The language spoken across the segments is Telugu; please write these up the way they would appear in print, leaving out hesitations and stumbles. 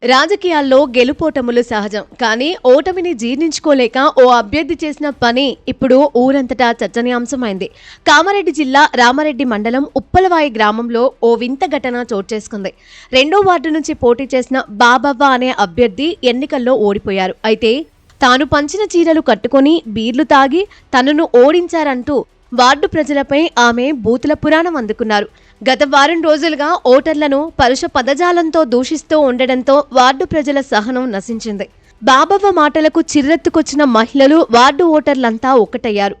రాజకీయాల్లో గెలుపోటములు సహజం. కానీ ఓటమిని జీర్ణించుకోలేక ఓ అభ్యర్థి చేసిన పని ఇప్పుడు ఊరంతటా చర్చనీయాంశమైంది. కామారెడ్డి జిల్లా రామారెడ్డి మండలం ఉప్పలవాయి గ్రామంలో ఓ వింత ఘటన చోటు చేసుకుంది. 2వ వార్డు నుంచి పోటీ చేసిన బాబవ్వ అనే అభ్యర్థి ఎన్నికల్లో ఓడిపోయారు. అయితే తాను పంచిన చీరలు కట్టుకుని బీర్లు తాగి తనను ఓడించారంటూ వార్డు ప్రజలపై ఆమె బూతుల పురాణం అందుకున్నారు. గత వారం రోజులుగా ఓటర్లను పరుష పదజాలంతో దూషిస్తూ ఉండడంతో వార్డు ప్రజల సహనం నశించింది. బాబవ్వ మాటలకు చిర్రెత్తుకొచ్చిన మహిళలు, వార్డు ఓటర్లంతా ఒక్కటయ్యారు.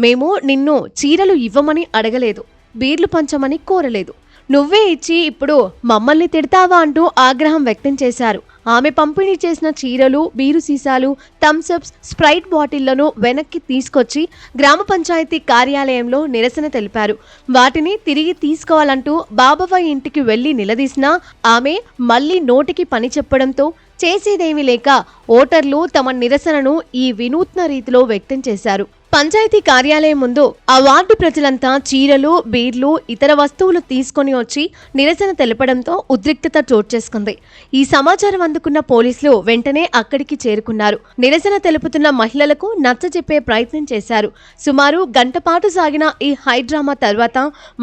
మేము నిన్ను చీరలు ఇవ్వమని అడగలేదు, బీర్లు పంచమని కోరలేదు, నువ్వే ఇచ్చి ఇప్పుడు మమ్మల్ని తిడతావా అంటూ ఆగ్రహం వ్యక్తం చేశారు. ఆమె పంపిణీ చేసిన చీరలు, బీరు సీసాలు, థమ్సప్స్, స్ప్రైట్ బాటిళ్లను వెనక్కి తీసుకొచ్చి గ్రామ పంచాయతీ కార్యాలయంలో నిరసన తెలిపారు. వాటిని తిరిగి తీసుకోవాలంటూ బాబవ్వ ఇంటికి వెళ్లి నిలదీసినా ఆమె మళ్లీ నోటికి పని చెప్పడంతో చేసేదేమీ లేక ఓటర్లు తమ నిరసనను ఈ వినూత్న రీతిలో వ్యక్తం చేశారు. పంచాయతీ కార్యాలయం ముందు ఆ వార్డు ప్రజలంతా చీరలు, బీర్లు, ఇతర వస్తువులు తీసుకుని వచ్చి నిరసన తెలపడంతో ఉద్రిక్తత చోటు చేసుకుంది. ఈ సమాచారం అందుకున్న పోలీసులు వెంటనే అక్కడికి చేరుకున్నారు. నిరసన తెలుపుతున్న మహిళలకు నచ్చజెప్పే ప్రయత్నం చేశారు. సుమారు గంట పాటు సాగిన ఈ హైడ్రామా తర్వాత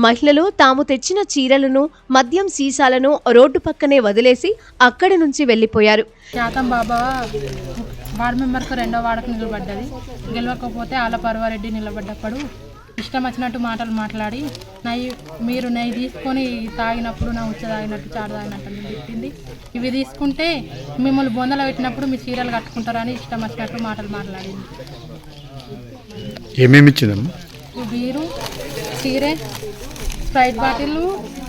మహిళలు తాము తెచ్చిన చీరలను, మద్యం సీసాలను రోడ్డు పక్కనే వదిలేసి అక్కడి నుంచి వెళ్లిపోయారు. వార్డు మెంబర్కు 2వ వార్డుకు నిలబడ్డది. గెలవకపోతే ఆలపర్వారెడ్డి నిలబడ్డప్పుడు ఇష్టం వచ్చినట్టు మాటలు మాట్లాడి మీరు నెయ్యి తీసుకొని తాగినప్పుడు నా ఉచ్చ తాగినట్టు, చారు తాగినట్టు అని చెప్పింది. ఇవి తీసుకుంటే మిమ్మల్ని బొందలు పెట్టినప్పుడు మీ చీరలు కట్టుకుంటారని ఇష్టం వచ్చినట్టు మాటలు మాట్లాడింది. ఏమేమి ఇచ్చిందమ్మా? బీరు, చీరే, స్ప్రైట్ బాటిల్,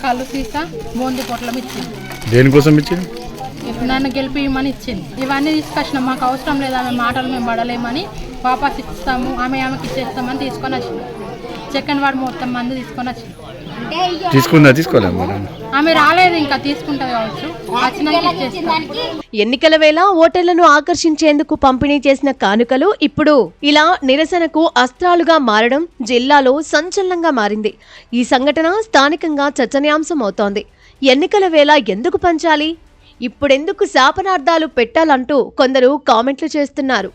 కళ్ళు సీసా, బూందీ పొట్లం ఇచ్చింది. దేనికోసం ఇచ్చింది? నన్ను గెలిపిమని ఇచ్చింది. ఇవన్నీ తీసుకొచ్చినాం, మాకు అవసరం లేదు, ఆమె మాటలు మేము పడలేమని వాపస్ ఇస్తాము, ఆమెకి ఇచ్చేస్తామని తీసుకొని వచ్చింది. సెకండ్ వార్డు మొత్తం మంది తీసుకొని వచ్చింది. తీసుకోలే ఆమె రాలేదు, ఇంకా తీసుకుంటుంది కావచ్చు, వచ్చినాక ఇచ్చేస్తాం. ఎన్నికల వేళ ఓటర్లను ఆకర్షించేందుకు పంపిణీ చేసిన కానుకలు ఇప్పుడు ఇలా నిరసనకు అస్త్రాలుగా మారడం జిల్లాలో సంచలనంగా మారింది. ఈ సంఘటన స్థానికంగా చర్చనీయాంశం అవుతోంది. ఎన్నికల వేళ ఎందుకు పంచాలి, ఇప్పుడెందుకు శాపనార్థాలు పెట్టాలంటూ కొందరు కామెంట్లు చేస్తున్నారు.